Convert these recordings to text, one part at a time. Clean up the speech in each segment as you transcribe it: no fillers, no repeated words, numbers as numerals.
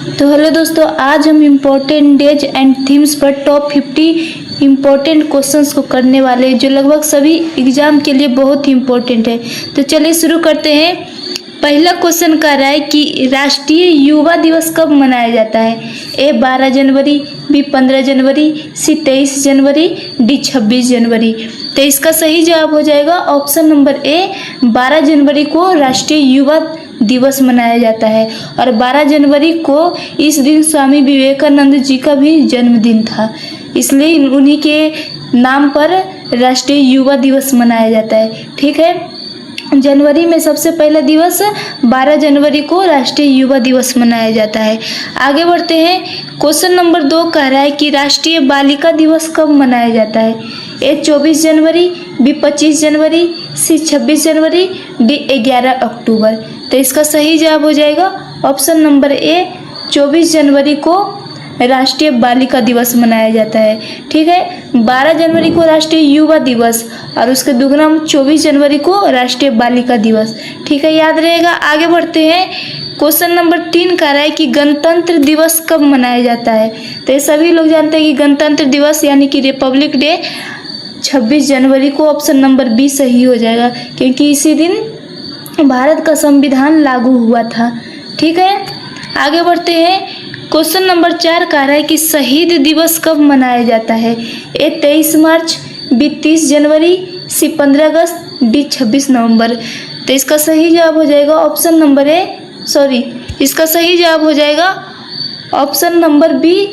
तो हेलो दोस्तों, आज हम इम्पोर्टेंट डेज एंड थीम्स पर टॉप 50 इम्पोर्टेंट क्वेश्चंस को करने वाले हैं, जो लगभग सभी एग्जाम के लिए बहुत ही इम्पोर्टेंट है। तो चलिए शुरू करते हैं। पहला क्वेश्चन कह रहा है कि राष्ट्रीय युवा दिवस कब मनाया जाता है। ए 12 जनवरी, बी 15 जनवरी, सी 23 जनवरी, डी 26 जनवरी। तो इसका सही जवाब हो जाएगा ऑप्शन नंबर ए, 12 जनवरी को राष्ट्रीय युवा दिवस मनाया जाता है। और 12 जनवरी को इस दिन स्वामी विवेकानंद जी का भी जन्मदिन था, इसलिए उन्हीं के नाम पर राष्ट्रीय युवा दिवस मनाया जाता है। ठीक है, जनवरी में सबसे पहला दिवस 12 जनवरी को राष्ट्रीय युवा दिवस मनाया जाता है। आगे बढ़ते हैं। क्वेश्चन नंबर 2 कह रहा है कि राष्ट्रीय बालिका दिवस कब मनाया जाता है। ए 24 जनवरी, बी 25 जनवरी, सी 26 जनवरी, डी 11 अक्टूबर। तो इसका सही जवाब हो जाएगा ऑप्शन नंबर ए, 24 जनवरी को राष्ट्रीय बालिका दिवस मनाया जाता है। ठीक है, 12 जनवरी को राष्ट्रीय युवा दिवस और उसके दुगना 24 जनवरी को राष्ट्रीय बालिका दिवस। ठीक है, याद रहेगा। आगे बढ़ते हैं। क्वेश्चन नंबर 3 कह रहा है कि गणतंत्र दिवस कब मनाया जाता है। तो ये सभी लोग जानते हैं कि गणतंत्र दिवस यानी कि रिपब्लिक डे 26 जनवरी को। ऑप्शन नंबर बी सही हो जाएगा, क्योंकि इसी दिन भारत का संविधान लागू हुआ था। ठीक है, आगे बढ़ते हैं। क्वेश्चन नंबर 4 कह रहा है कि शहीद दिवस कब मनाया जाता है। ए 23 मार्च, बी 30 जनवरी, सी 15 अगस्त, डी 26 नवंबर। तो इसका सही जवाब हो जाएगा ऑप्शन नंबर इसका सही जवाब हो जाएगा ऑप्शन नंबर बी,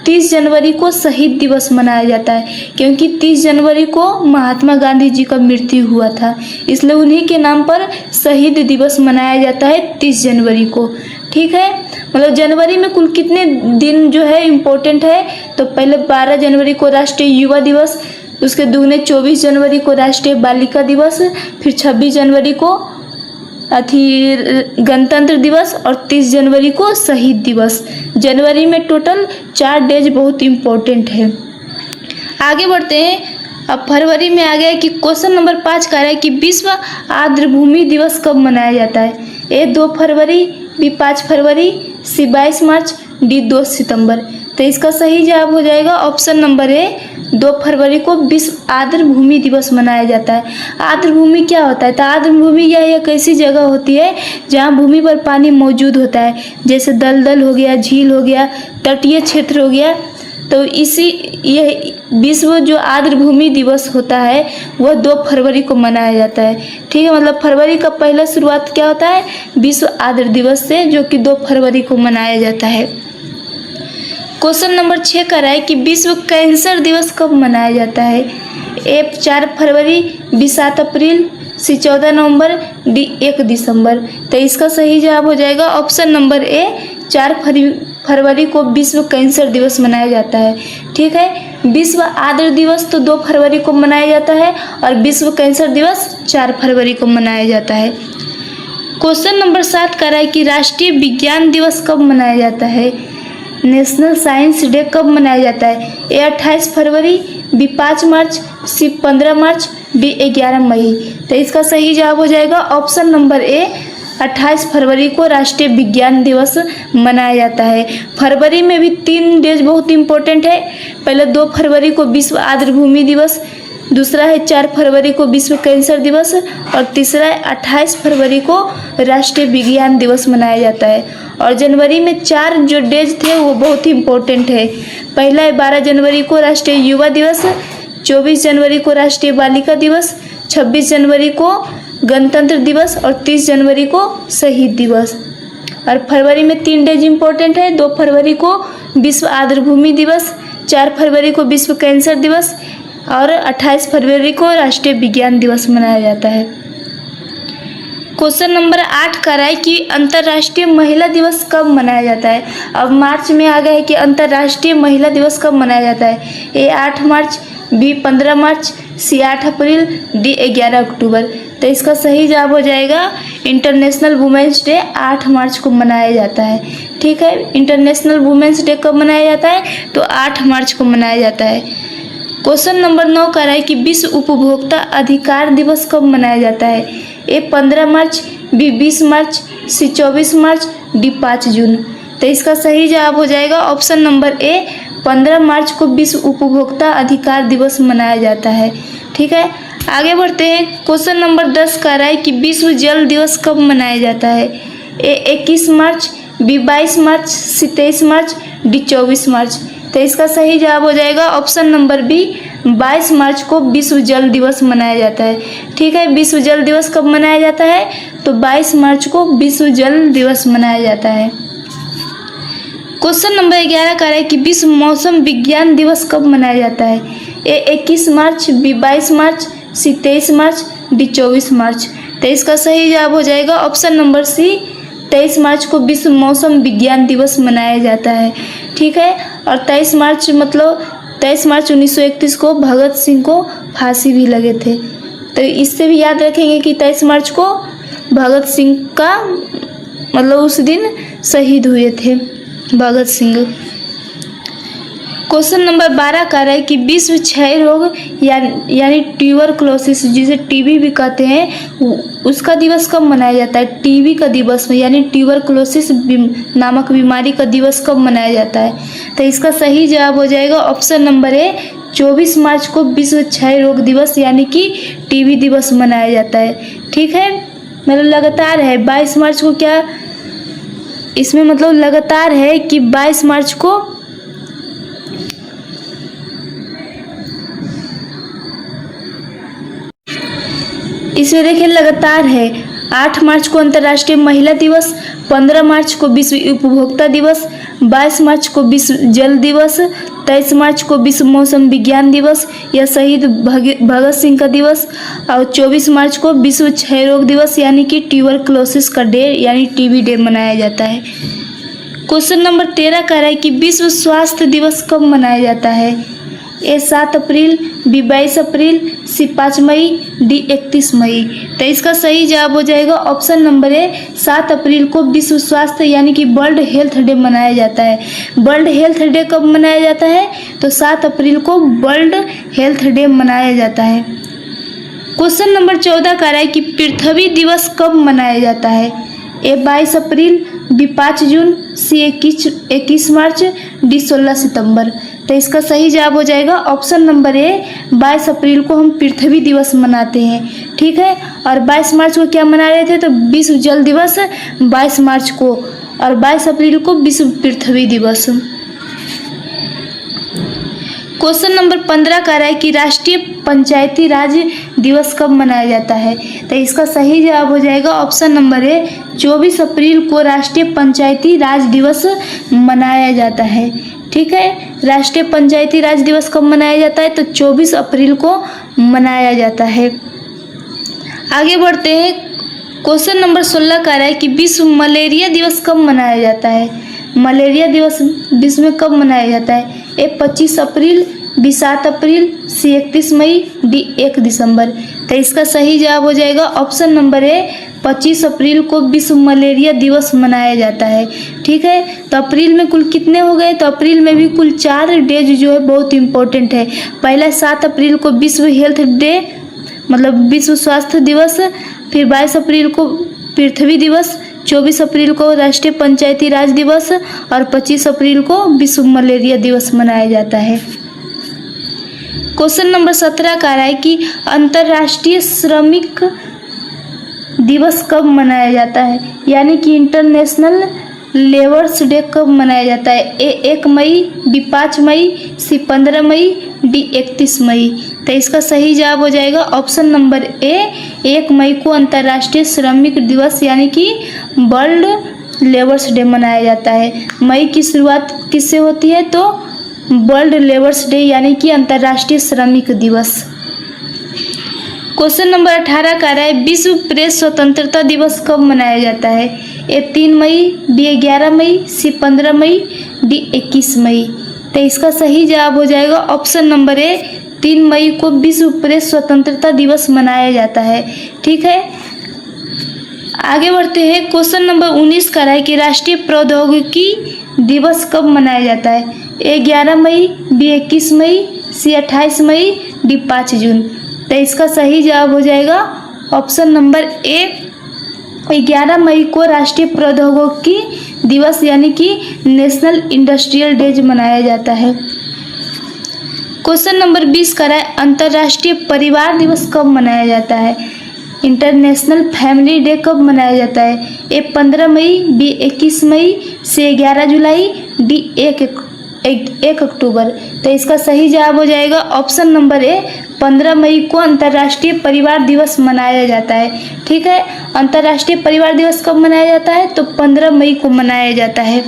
30 जनवरी को शहीद दिवस मनाया जाता है, क्योंकि 30 जनवरी को महात्मा गांधी जी का मृत्यु हुआ था, इसलिए उन्हीं के नाम पर शहीद दिवस मनाया जाता है 30 जनवरी को। ठीक है, मतलब जनवरी में कुल कितने दिन जो है इम्पोर्टेंट है, तो पहले 12 जनवरी को राष्ट्रीय युवा दिवस, उसके दुगने 24 जनवरी को राष्ट्रीय बालिका दिवस, फिर 26 जनवरी को गणतंत्र दिवस और 30 जनवरी को शहीद दिवस। जनवरी में टोटल 4 डेज बहुत इम्पोर्टेंट है। आगे बढ़ते हैं। अब फरवरी में आ गया कि क्वेश्चन नंबर 5 कह रहा है कि विश्व आर्द्रभूमि दिवस कब मनाया जाता है। ए 2 फरवरी, बी 5 फरवरी, सी 22 मार्च, डी 2 सितंबर। तो इसका सही जवाब हो जाएगा ऑप्शन नंबर ए, 2 फरवरी को विश्व आर्द्रभूमि दिवस मनाया जाता है। आर्द्रभूमि क्या होता है। तो आर्द्रभूमि यह एक ऐसी जगह होती है जहाँ भूमि पर पानी मौजूद होता है, जैसे दलदल हो गया, झील हो गया, तटीय क्षेत्र हो गया। तो यह विश्व जो आर्द्रभूमि दिवस होता है वह 2 फरवरी को मनाया जाता है। ठीक है, मतलब फरवरी का पहला शुरुआत क्या होता है, विश्व आर्द्र दिवस से, जो कि 2 फरवरी को मनाया जाता है। क्वेश्चन नंबर 6 कह रहा है कि विश्व कैंसर दिवस कब मनाया जाता है। ए 4 फरवरी, बी 7 अप्रैल, सी 14 नवंबर, डी 1 दिसंबर। तो इसका सही जवाब हो जाएगा ऑप्शन नंबर ए, 4 फरवरी को विश्व कैंसर दिवस मनाया जाता है। ठीक है, विश्व आर्द्र दिवस तो 2 फरवरी को मनाया जाता है और विश्व कैंसर दिवस 4 फरवरी को मनाया जाता है। क्वेश्चन नंबर 7 कह रहा है कि राष्ट्रीय विज्ञान दिवस कब मनाया जाता है। नेशनल साइंस डे कब मनाया जाता है। ए 28 फरवरी, बी 5 मार्च, सी 15 मार्च, डी 11 मई। तो इसका सही जवाब हो जाएगा ऑप्शन नंबर ए, 28 फरवरी को राष्ट्रीय विज्ञान दिवस मनाया जाता है। फरवरी में भी 3 डेज बहुत इंपॉर्टेंट है। पहले 2 फरवरी को विश्व आर्द्रभूमि दिवस, दूसरा है 4 फरवरी को विश्व कैंसर दिवस और तीसरा है 28 फरवरी को राष्ट्रीय विज्ञान दिवस मनाया जाता है। और जनवरी में 4 जो डेज थे वो बहुत ही इम्पोर्टेंट है। पहला है 12 जनवरी को राष्ट्रीय युवा दिवस, 24 जनवरी को राष्ट्रीय बालिका दिवस, 26 जनवरी को गणतंत्र दिवस और 30 जनवरी को शहीद दिवस। और फरवरी में 3 डेज इम्पोर्टेंट है। 2 फरवरी को विश्व आर्द्रभूमि दिवस, 4 फरवरी को विश्व कैंसर दिवस और 28 फरवरी को राष्ट्रीय विज्ञान दिवस मनाया जाता है। क्वेश्चन नंबर 8 कह रहा है कि अंतर्राष्ट्रीय महिला दिवस कब मनाया जाता है। अब मार्च में आ गया है कि अंतर्राष्ट्रीय महिला दिवस कब मनाया जाता है। ए 8 मार्च, बी 15 मार्च, सी 8 अप्रैल, डी 11 अक्टूबर। तो इसका सही जवाब हो जाएगा इंटरनेशनल वुमेंस डे 8 मार्च को मनाया जाता है। ठीक है, इंटरनेशनल वुमेंस डे कब मनाया जाता है, तो 8 मार्च को मनाया जाता है। क्वेश्चन नंबर 9 कह रहा है कि विश्व उपभोक्ता अधिकार दिवस कब मनाया जाता है। ए 15 मार्च, बी 20 मार्च, सी 24 मार्च, डी 5 जून। तो इसका सही जवाब हो जाएगा ऑप्शन नंबर ए, 15 मार्च को विश्व उपभोक्ता अधिकार दिवस मनाया जाता है। ठीक है, आगे बढ़ते हैं। क्वेश्चन नंबर 10 कह रहा है कि विश्व जल दिवस कब मनाया जाता है? ए 21 मार्च, बी 22 मार्च, सी 23 मार्च, डी 24 मार्च। तो इसका सही जवाब हो जाएगा ऑप्शन नंबर बी, 22 मार्च को विश्व जल दिवस मनाया जाता है। ठीक है, विश्व जल दिवस कब मनाया जाता है? तो 22 मार्च को विश्व जल दिवस मनाया जाता है। क्वेश्चन नंबर 11 कह रहा है कि विश्व मौसम विज्ञान दिवस कब मनाया जाता है? ए 21 मार्च, बी 22 मार्च, सी 23 मार्च, डी 24 मार्च। तो इसका सही जवाब हो जाएगा ऑप्शन नंबर सी, 23 मार्च को विश्व मौसम विज्ञान दिवस मनाया जाता है। ठीक है, और 23 मार्च मतलब 23 मार्च 1931 को भगत सिंह को फांसी भी लगे थे। तो इससे भी याद रखेंगे कि 23 मार्च को भगत सिंह का मतलब उस दिन शहीद हुए थे भगत सिंह। क्वेश्चन नंबर 12 कह रहा है कि विश्व क्षय रोग यानी ट्यूबरक्लोसिस, जिसे टीबी भी कहते हैं, उसका दिवस कब मनाया जाता है? टीबी का दिवस में यानी ट्यूबरक्लोसिस नामक बीमारी का दिवस कब मनाया जाता है? तो इसका सही जवाब हो जाएगा ऑप्शन नंबर ए, 24 मार्च को विश्व क्षय रोग दिवस यानी कि टीबी दिवस मनाया जाता है। ठीक है, मतलब लगातार है 22 मार्च को, क्या इसमें मतलब लगातार है कि 22 मार्च को इसमें देखिए लगातार है। 8 मार्च को अंतर्राष्ट्रीय महिला दिवस, 15 मार्च को विश्व उपभोक्ता दिवस, 22 मार्च को विश्व जल दिवस, 23 मार्च को विश्व मौसम विज्ञान दिवस या शहीद भगत सिंह का दिवस, और 24 मार्च को विश्व क्षय रोग दिवस यानी कि ट्यूबरक्लोसिस का डे यानी टीबी डे मनाया जाता है। क्वेश्चन नंबर 13 कह रहा है कि विश्व स्वास्थ्य दिवस कब मनाया जाता है? ए 7 अप्रैल, बी 22 अप्रैल, सी 5 मई, डी 31 मई। तो इसका सही जवाब हो जाएगा ऑप्शन नंबर ए, 7 अप्रैल को विश्व स्वास्थ्य यानी कि वर्ल्ड हेल्थ डे मनाया जाता है। वर्ल्ड हेल्थ डे कब मनाया जाता है? तो 7 अप्रैल को वर्ल्ड हेल्थ डे मनाया जाता है। क्वेश्चन नंबर 14 कह रहा है कि पृथ्वी दिवस कब मनाया जाता है? ए 22 अप्रैल, बी 5 जून, सी 21 मार्च, डी 16 सितंबर। तो इसका सही जवाब हो जाएगा ऑप्शन नंबर ए, 22 अप्रैल को हम पृथ्वी दिवस मनाते हैं। ठीक है, और 22 मार्च को क्या मना रहे थे? तो विश्व जल दिवस 22 मार्च को, और 22 अप्रैल को विश्व पृथ्वी दिवस। क्वेश्चन नंबर 15 कह रहा है कि राष्ट्रीय पंचायती राज दिवस कब मनाया जाता है? तो इसका सही जवाब हो जाएगा ऑप्शन नंबर ए, 24 अप्रैल को राष्ट्रीय पंचायती राज दिवस मनाया जाता है। ठीक है, राष्ट्रीय पंचायती राज दिवस कब मनाया जाता है? तो 24 अप्रैल को मनाया जाता है। आगे बढ़ते हैं। क्वेश्चन नंबर 16 कह रहा है कि विश्व मलेरिया दिवस कब मनाया जाता है? मलेरिया दिवस विश्व में कब मनाया जाता है? ए 25 अप्रैल, बी 7 अप्रैल, सी 31 मई, डी 1 दिसंबर। तो इसका सही जवाब हो जाएगा ऑप्शन नंबर ए, 25 अप्रैल को विश्व मलेरिया दिवस मनाया जाता है। ठीक है, तो अप्रैल में कुल कितने हो गए? तो अप्रैल में भी कुल 4 डेज जो है बहुत इंपॉर्टेंट है। पहला 7 अप्रैल को विश्व हेल्थ डे मतलब विश्व स्वास्थ्य दिवस, फिर 22 अप्रैल को पृथ्वी दिवस, 24 अप्रैल को राष्ट्रीय पंचायती राज दिवस और 25 अप्रैल को विश्व मलेरिया दिवस मनाया जाता है। क्वेश्चन नंबर 17 कह रहा है कि अंतर्राष्ट्रीय श्रमिक दिवस कब मनाया जाता है? यानी कि इंटरनेशनल लेबर्स डे कब मनाया जाता है? ए 1 मई, बी 5 मई, सी 15 मई, डी 31 मई। तो इसका सही जवाब हो जाएगा ऑप्शन नंबर ए, 1 मई को अंतर्राष्ट्रीय श्रमिक दिवस यानी कि वर्ल्ड लेबर्स डे मनाया जाता है। मई की शुरुआत किससे होती है? तो वर्ल्ड लेबर्स डे यानी कि अंतर्राष्ट्रीय श्रमिक दिवस। क्वेश्चन नंबर 18 कह रहा है विश्व प्रेस स्वतंत्रता दिवस कब मनाया जाता है? ए 3 मई, बी 11 मई, सी 15 मई, डी 21 मई। तो इसका सही जवाब हो जाएगा ऑप्शन नंबर ए, 3 मई को विश्व प्रेस स्वतंत्रता दिवस मनाया जाता है। ठीक है, आगे बढ़ते हैं। क्वेश्चन नंबर 19 कह रहा है कि राष्ट्रीय प्रौद्योगिकी दिवस कब मनाया जाता है? ए 11 मई, बी 21 मई, सी 28 मई, डी 5 जून। तो इसका सही जवाब हो जाएगा ऑप्शन नंबर ए, 11 मई को राष्ट्रीय प्रौद्योगिकी दिवस यानी कि नेशनल इंडस्ट्रियल डे मनाया जाता है। क्वेश्चन नंबर 20 का है अंतर्राष्ट्रीय परिवार दिवस कब मनाया जाता है? इंटरनेशनल फैमिली डे कब मनाया जाता है? ए 15 मई, बी 21 मई, सी 11 जुलाई, डी 1 अक्टूबर। तो इसका सही जवाब हो जाएगा ऑप्शन नंबर ए 15 मई को अंतर्राष्ट्रीय परिवार दिवस मनाया जाता है। ठीक है, अंतर्राष्ट्रीय परिवार दिवस कब मनाया जाता है? तो 15 मई को मनाया जाता है।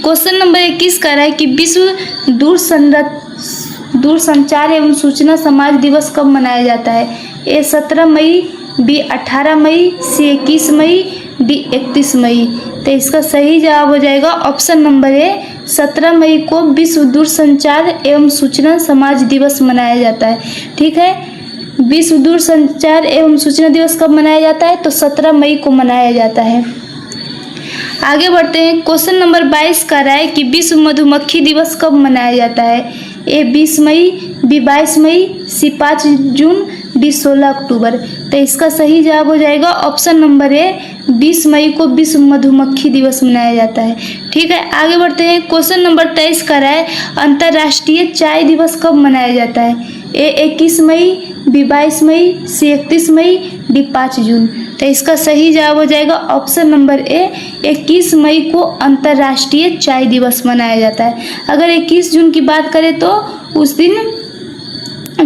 क्वेश्चन नंबर 21 कह रहा है कि विश्व दूरसंचार एवं सूचना समाज दिवस कब मनाया जाता है? ए 17 मई, बी 18 मई, सी 21 मई, डी 31 मई। तो इसका सही जवाब हो जाएगा ऑप्शन नंबर ए 17 मई को विश्व दूरसंचार एवं सूचना समाज दिवस मनाया जाता है। ठीक है, विश्व दूरसंचार एवं सूचना दिवस कब मनाया जाता है? तो 17 मई को मनाया जाता है। आगे बढ़ते हैं। क्वेश्चन नंबर 22 का रहा है कि विश्व मधुमक्खी दिवस कब मनाया जाता है? ए 20 मई, बी 22 मई, सी 5 जून, डी 16 अक्टूबर। तो इसका सही जवाब हो जाएगा ऑप्शन नंबर ए 20 मई को विश्व मधुमक्खी दिवस मनाया जाता है। ठीक है, आगे बढ़ते हैं। क्वेश्चन नंबर 23 का रहा है अंतर्राष्ट्रीय चाय दिवस कब मनाया जाता है? ए 21 मई, बी 22 मई, सी 31 मई, डी 5 जून। तो इसका सही जवाब हो जाएगा ऑप्शन नंबर ए 21 मई को अंतर्राष्ट्रीय चाय दिवस मनाया जाता है। अगर 21 जून की बात करें तो उस दिन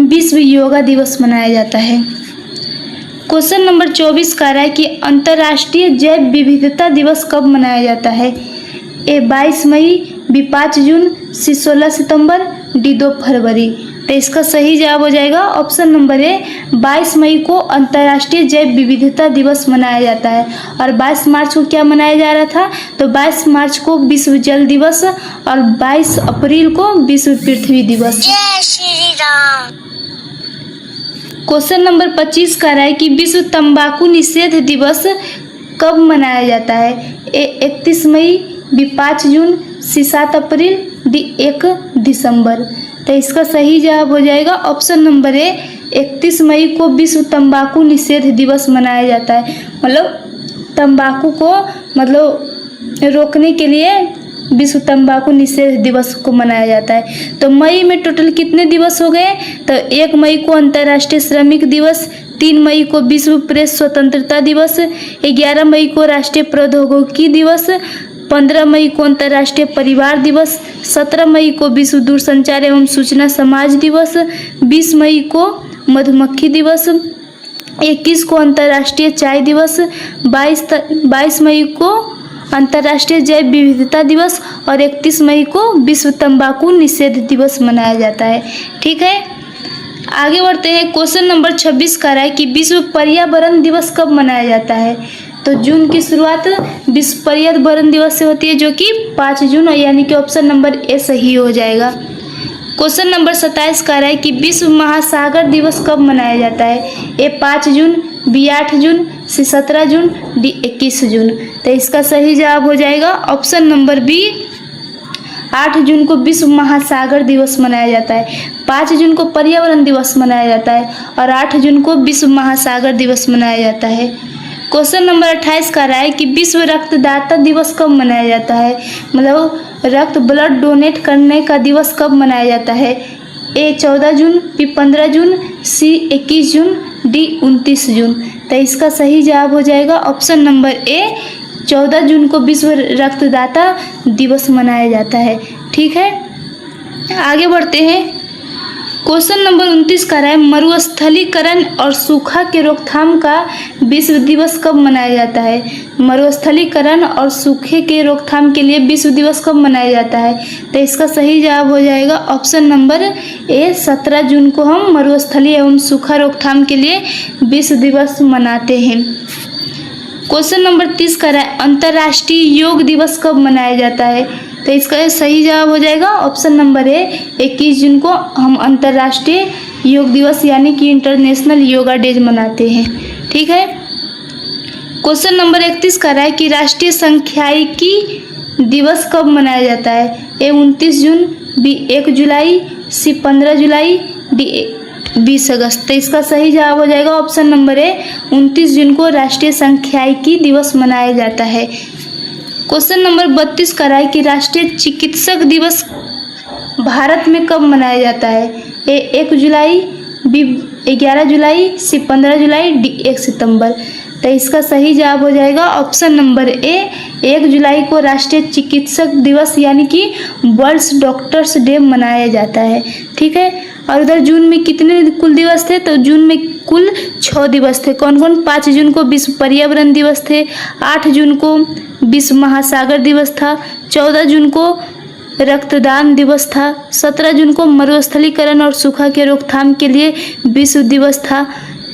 विश्व योगा दिवस मनाया जाता है। क्वेश्चन नंबर 24 का रहा है कि अंतर्राष्ट्रीय जैव विविधता दिवस कब मनाया जाता है? ए 22 मई, बी 5 जून, सी 16 सितंबर, डी 2 फरवरी। तो इसका सही जवाब हो जाएगा ऑप्शन नंबर ए 22 मई को अंतर्राष्ट्रीय जैव विविधता दिवस मनाया जाता है। और 22 मार्च को क्या मनाया जा रहा था? तो 22 मार्च को विश्व जल दिवस और 22 अप्रैल को विश्व पृथ्वी दिवस। जय श्री राम। क्वेश्चन नंबर 25 का रहा है कि विश्व तंबाकू निषेध दिवस कब मनाया जाता है? ए 31 मई, बी 5 जून, सी 7 अप्रैल, डी 1 दिसंबर। तो इसका सही जवाब हो जाएगा ऑप्शन नंबर ए 31 मई को विश्व तंबाकू निषेध दिवस मनाया जाता है। मतलब तंबाकू को रोकने के लिए विश्व तंबाकू निषेध दिवस को मनाया जाता है। तो मई में टोटल कितने दिवस हो गए? तो 1 मई को अंतर्राष्ट्रीय श्रमिक दिवस, 3 मई को विश्व प्रेस स्वतंत्रता दिवस, 11 मई को राष्ट्रीय प्रौद्योगिकी दिवस, 15 मई को अंतर्राष्ट्रीय परिवार दिवस, 17 मई को विश्व दूरसंचार एवं सूचना समाज दिवस, 20 मई को मधुमक्खी दिवस, 21 को अंतर्राष्ट्रीय चाय दिवस, 22 मई को अंतर्राष्ट्रीय जैव विविधता दिवस और 31 मई को विश्व तंबाकू निषेध दिवस मनाया जाता है। ठीक है, आगे बढ़ते हैं। क्वेश्चन नंबर 26 का रहा है कि विश्व पर्यावरण दिवस कब मनाया जाता है? तो जून की शुरुआत विश्व पर्यावरण दिवस से होती है जो कि 5 जून, यानी कि ऑप्शन नंबर ए सही हो जाएगा। क्वेश्चन नंबर 27 का रहा है कि विश्व महासागर दिवस कब मनाया जाता है? ए 5 जून, बी 8 जून, सी 17 जून, डी 21 जून। तो इसका सही जवाब हो जाएगा ऑप्शन नंबर बी 8 जून को विश्व महासागर दिवस मनाया जाता है। 5 जून को पर्यावरण दिवस मनाया जाता है और 8 जून को विश्व महासागर दिवस मनाया जाता है। क्वेश्चन नंबर 28 का रहा है कि विश्व रक्तदाता दिवस कब मनाया जाता है? मतलब रक्त ब्लड डोनेट करने का दिवस कब मनाया जाता है? ए 14 जून, बी 15 जून, सी 21 जून, डी 29 जून। तो इसका सही जवाब हो जाएगा ऑप्शन नंबर ए 14 जून को विश्व रक्तदाता दिवस मनाया जाता है। ठीक है, आगे बढ़ते हैं। क्वेश्चन नंबर 29 का रहा है मरुस्थलीकरण और सूखा के रोकथाम का विश्व दिवस कब मनाया जाता है? मरुस्थलीकरण और सूखे के रोकथाम के लिए विश्व दिवस कब मनाया जाता है? तो इसका सही जवाब हो जाएगा ऑप्शन नंबर ए 17 जून को हम मरुस्थली एवं सूखा रोकथाम के लिए विश्व दिवस मनाते हैं। क्वेश्चन नंबर 30 का रहा है अंतर्राष्ट्रीय योग दिवस कब मनाया जाता है? तो इसका सही जवाब हो जाएगा ऑप्शन नंबर ए 21 जून को हम अंतर्राष्ट्रीय योग दिवस यानी कि इंटरनेशनल योगा डे मनाते हैं। ठीक है, क्वेश्चन नंबर 31 का रहा है कि राष्ट्रीय सांख्यिकी दिवस कब मनाया जाता है? ए 29 जून, बी 1 जुलाई, सी 15 जुलाई, डी 20 अगस्त। तो इसका सही जवाब हो जाएगा ऑप्शन नंबर ए, 29 जून को राष्ट्रीय सांख्यिकी दिवस मनाया जाता है। क्वेश्चन नंबर 32 कह रहा है कि राष्ट्रीय चिकित्सक दिवस भारत में कब मनाया जाता है? ए 1 जुलाई, बी 11 जुलाई, सी 15 जुलाई, डी 1 सितंबर। तो इसका सही जवाब हो जाएगा ऑप्शन नंबर ए, 1 जुलाई को राष्ट्रीय चिकित्सक दिवस यानी कि वर्ल्ड डॉक्टर्स डे मनाया जाता है। ठीक है, और उधर जून में कितने कुल दिवस थे? तो जून में कुल 6 दिवस थे। कौन कौन? 5 जून को विश्व पर्यावरण दिवस थे, 8 जून को विश्व महासागर दिवस था, 14 जून को रक्तदान दिवस था, 17 जून को मरुस्थलीकरण और सूखा के रोकथाम के लिए विश्व दिवस था,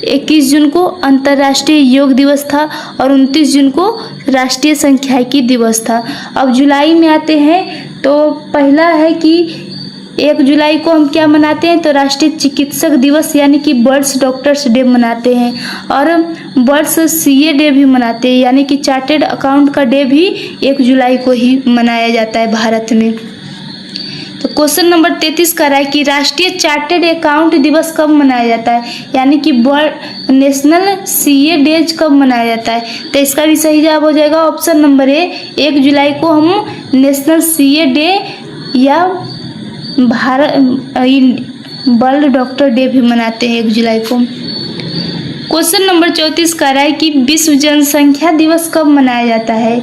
21 जून को अंतर्राष्ट्रीय योग दिवस था और 29 जून को राष्ट्रीय सांख्यिकी दिवस था। अब जुलाई में आते हैं तो पहला है कि 1 जुलाई को हम क्या मनाते हैं? तो राष्ट्रीय चिकित्सक दिवस यानी कि वर्ल्ड डॉक्टर्स डे मनाते हैं, और वर्ल्ड सीए डे भी मनाते हैं, यानी कि चार्टेड अकाउंट का डे भी 1 जुलाई को ही मनाया जाता है भारत में। तो क्वेश्चन नंबर 33 कह रहा है कि राष्ट्रीय चार्टेड अकाउंट दिवस कब मनाया जाता है, यानी कि वर्ल्ड नेशनल सीए डे कब मनाया जाता है? तो इसका भी सही जवाब हो जाएगा ऑप्शन नंबर ए, 1 जुलाई को हम नेशनल सीए डे या वर्ल्ड डॉक्टर डे भी मनाते हैं 1 जुलाई को। क्वेश्चन नंबर 34 कह रहा है कि विश्व जनसंख्या दिवस कब मनाया जाता है,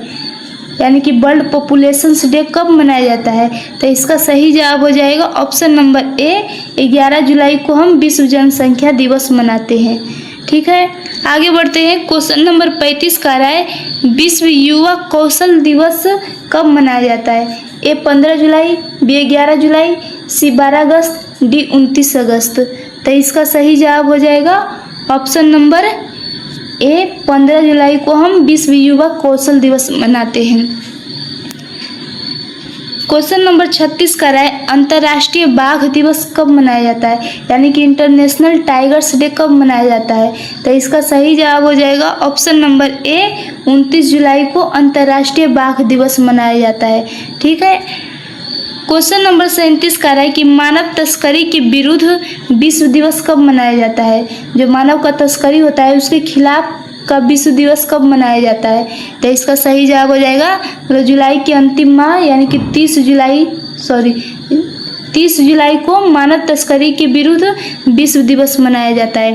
यानी कि वर्ल्ड पॉपुलेशंस डे कब मनाया जाता है? तो इसका सही जवाब हो जाएगा ऑप्शन नंबर ए, 11 जुलाई को हम विश्व जनसंख्या दिवस मनाते हैं। ठीक है, आगे बढ़ते हैं। क्वेश्चन नंबर 35 कह रहा है विश्व युवा कौशल दिवस कब मनाया जाता है? ए 15 जुलाई, बी 11 जुलाई, सी 12 अगस्त, डी 29 अगस्त। तो इसका सही जवाब हो जाएगा ऑप्शन नंबर ए, 15 जुलाई को हम विश्व युवा कौशल दिवस मनाते हैं। क्वेश्चन नंबर 36 कह रहा है अंतर्राष्ट्रीय बाघ दिवस कब मनाया जाता है, यानी कि इंटरनेशनल टाइगर्स डे कब मनाया जाता है? तो इसका सही जवाब हो जाएगा ऑप्शन नंबर ए, 29 जुलाई को अंतर्राष्ट्रीय बाघ दिवस मनाया जाता है। ठीक है, क्वेश्चन नंबर 37 कह रहा है कि मानव तस्करी के विरुद्ध विश्व दिवस कब मनाया जाता है? जो मानव का तस्करी होता है उसके खिलाफ का विश्व दिवस कब मनाया जाता है? तो इसका सही जवाब हो जाएगा मतलब जुलाई की अंतिम माह यानी कि 30 जुलाई को मानव तस्करी के विरुद्ध विश्व दिवस मनाया जाता है।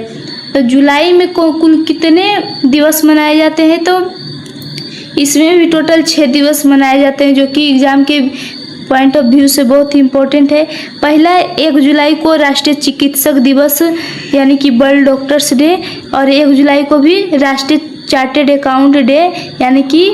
तो जुलाई में कुल कितने दिवस मनाए जाते हैं? तो इसमें भी टोटल 6 दिवस मनाए जाते हैं, जो कि एग्जाम के पॉइंट ऑफ व्यू से बहुत ही इम्पोर्टेंट है। पहला 1 जुलाई को राष्ट्रीय चिकित्सक दिवस यानी कि वर्ल्ड डॉक्टर्स डे, और 1 जुलाई को भी राष्ट्रीय चार्टेड अकाउंट डे यानी कि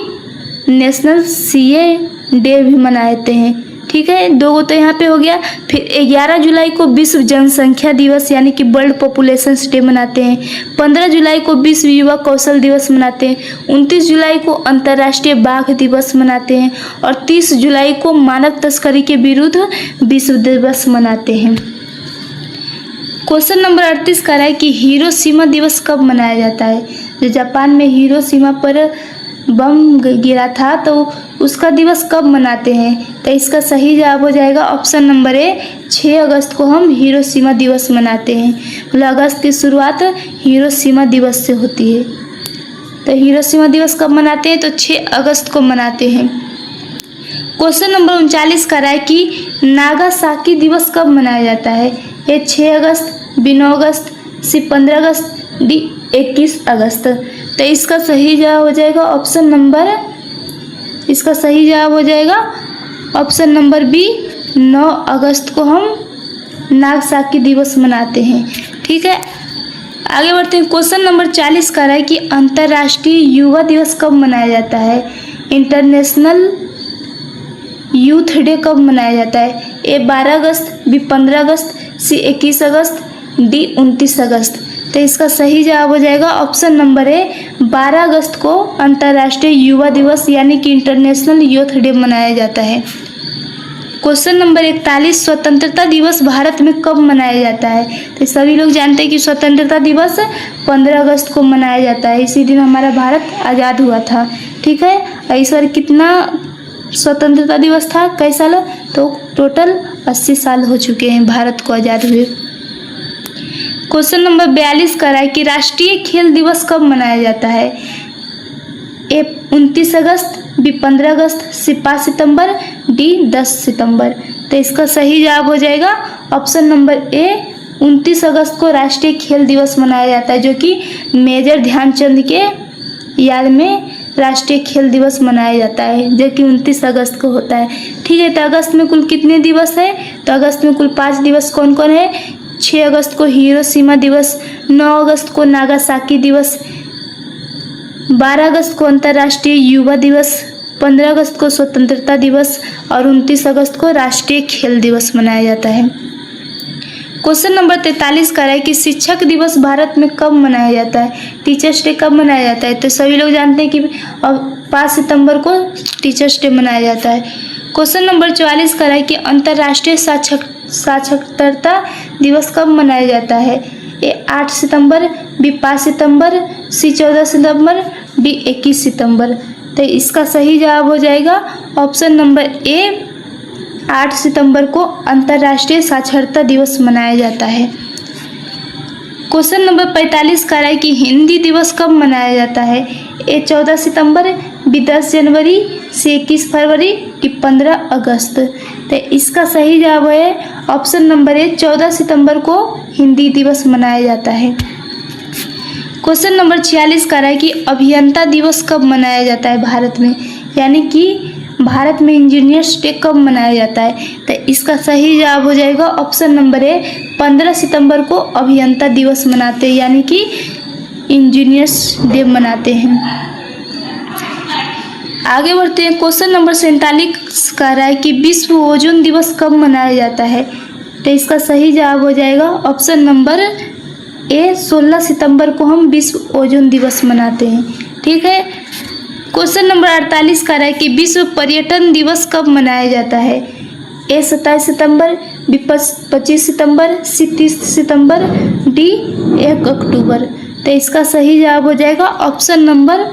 नेशनल सीए डे भी मनाते हैं। ठीक है, 2 तो यहाँ पे हो गया। फिर 11 जुलाई को विश्व जनसंख्या दिवस यानी कि वर्ल्ड पॉपुलेशंस डे मनाते हैं, 15 जुलाई को विश्व युवा कौशल दिवस मनाते हैं, 29 जुलाई को अंतर्राष्ट्रीय बाघ दिवस मनाते हैं और 30 जुलाई को मानव तस्करी के विरुद्ध विश्व दिवस मनाते हैं। क्वेश्चन नंबर 38 कह रहा है कि हिरोशिमा दिवस कब मनाया जाता है? जो जापान में हिरोशिमा पर बम गिरा था तो उसका दिवस कब मनाते हैं? तो इसका सही जवाब हो जाएगा ऑप्शन नंबर ए, 6 अगस्त को हम हिरोशिमा दिवस मनाते हैं। मतलब अगस्त की शुरुआत हिरोशिमा दिवस से होती है। तो हिरोशिमा दिवस कब मनाते हैं? तो 6 अगस्त को मनाते हैं। क्वेश्चन नंबर 39 कह रहा है कि नागासाकी दिवस कब मनाया जाता है? ए 6 अगस्त, बी 9 अगस्त, सी 15 अगस्त, डी 21 अगस्त। तो इसका सही जवाब हो जाएगा ऑप्शन नंबर बी, 9 अगस्त को हम नागासाकी दिवस मनाते हैं। ठीक है, आगे बढ़ते हैं। क्वेश्चन नंबर 40 कह रहा है कि अंतर्राष्ट्रीय युवा दिवस कब मनाया जाता है? इंटरनेशनल यूथ डे कब मनाया जाता है? ए 12 अगस्त, बी 15 अगस्त, सी 21 अगस्त, डी 29 अगस्त। तो इसका सही जवाब हो जाएगा ऑप्शन नंबर ए, 12 अगस्त को अंतर्राष्ट्रीय युवा दिवस यानी कि इंटरनेशनल यूथ डे मनाया जाता है। क्वेश्चन नंबर 41 स्वतंत्रता दिवस भारत में कब मनाया जाता है? तो सभी लोग जानते हैं कि स्वतंत्रता दिवस 15 अगस्त को मनाया जाता है। इसी दिन हमारा भारत आज़ाद हुआ था। ठीक है, इस बार कितना स्वतंत्रता दिवस था, कई साल? तो टोटल 80 साल हो चुके हैं भारत को आज़ाद हुए। क्वेश्चन नंबर 42 कर रहा है कि राष्ट्रीय खेल दिवस कब मनाया जाता है? ए 29 अगस्त, बी 15 अगस्त, सी 5 सितंबर, डी 10 सितंबर। तो इसका सही जवाब हो जाएगा ऑप्शन नंबर ए 29 अगस्त को राष्ट्रीय खेल दिवस मनाया जाता है, जो कि मेजर ध्यानचंद के याद में राष्ट्रीय खेल दिवस मनाया जाता है, जो कि 29 अगस्त को होता है। ठीक है, तो अगस्त में कुल कितने दिवस है? तो अगस्त में कुल 5 दिवस कौन कौन है? 6 अगस्त को हिरोशिमा दिवस, 9 अगस्त को नागासाकी दिवस, 12 अगस्त को अंतर्राष्ट्रीय युवा दिवस, 15 अगस्त को स्वतंत्रता दिवस और 29 अगस्त को राष्ट्रीय खेल दिवस मनाया जाता है। क्वेश्चन नंबर 43 का है कि शिक्षक दिवस भारत में कब मनाया जाता है? टीचर्स डे कब मनाया जाता है? तो सभी लोग जानते हैं कि 5 सितंबर को टीचर्स डे मनाया जाता है। क्वेश्चन नंबर 44 का है कि अंतर्राष्ट्रीय साक्षरता दिवस कब मनाया जाता है? ए 8 सितंबर, बी 5 सितंबर, सी 14 सितंबर, डी 21 सितंबर। तो इसका सही जवाब हो जाएगा ऑप्शन नंबर ए 8 सितंबर को अंतर्राष्ट्रीय साक्षरता दिवस मनाया जाता है। क्वेश्चन नंबर 45 का है कि हिंदी दिवस कब मनाया जाता है? ए 14 सितंबर, बी 10 जनवरी, सी 21 फरवरी, डी 15 अगस्त। तो इसका सही जवाब है ऑप्शन नंबर ए 14 सितंबर को हिंदी दिवस मनाया जाता है। क्वेश्चन नंबर 46 का है कि अभियंता दिवस कब मनाया जाता है भारत में? यानी कि भारत में इंजीनियर्स डे कब मनाया जाता है? तो इसका सही जवाब हो जाएगा ऑप्शन नंबर ए 15 सितंबर को अभियंता दिवस मनाते हैं, यानी कि इंजीनियर्स डे मनाते हैं। आगे बढ़ते हैं। क्वेश्चन नंबर 47 कह रहा है कि विश्व ओजोन दिवस कब मनाया जाता है? तो इसका सही जवाब हो जाएगा ऑप्शन नंबर ए 16 सितंबर को हम विश्व ओजोन दिवस मनाते हैं। ठीक है। क्वेश्चन नंबर 48 का है कि विश्व पर्यटन दिवस कब मनाया जाता है? ए 27 सितंबर, बी 25 सितंबर, सी 30 सितंबर, डी 1 अक्टूबर। तो इसका सही जवाब हो जाएगा ऑप्शन नंबर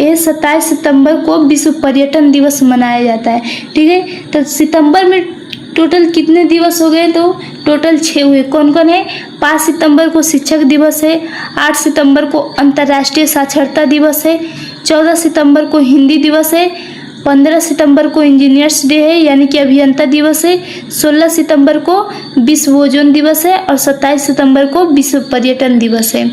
ए 27 सितंबर को विश्व पर्यटन दिवस मनाया जाता है। ठीक है, तो सितंबर में टोटल कितने दिवस हो गए? तो टोटल 6 हुए। कौन कौन है? 5 सितंबर को शिक्षक दिवस है, 8 सितंबर को अंतर्राष्ट्रीय साक्षरता दिवस है, 14 सितंबर को हिंदी दिवस है, 15 सितंबर को इंजीनियर्स डे है यानी कि अभियंता दिवस है, 16 सितंबर को विश्व ओजोन दिवस है और 27 सितंबर को विश्व पर्यटन दिवस है।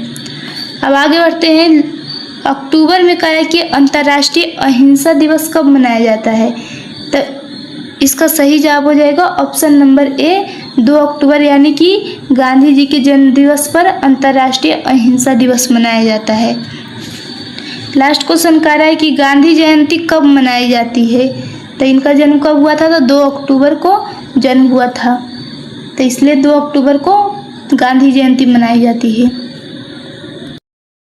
अब आगे बढ़ते हैं। अक्टूबर में कहा है कि अंतर्राष्ट्रीय अहिंसा दिवस कब मनाया जाता है? तो इसका सही जवाब हो जाएगा ऑप्शन नंबर ए 2 अक्टूबर, यानी कि गांधी जी के जन्म दिवस पर अंतर्राष्ट्रीय अहिंसा दिवस मनाया जाता है। लास्ट क्वेश्चन कह रहा है कि गांधी जयंती कब मनाई जाती है? तो इनका जन्म कब हुआ था? तो 2 अक्टूबर को जन्म हुआ था, तो इसलिए 2 अक्टूबर को गांधी जयंती मनाई जाती है।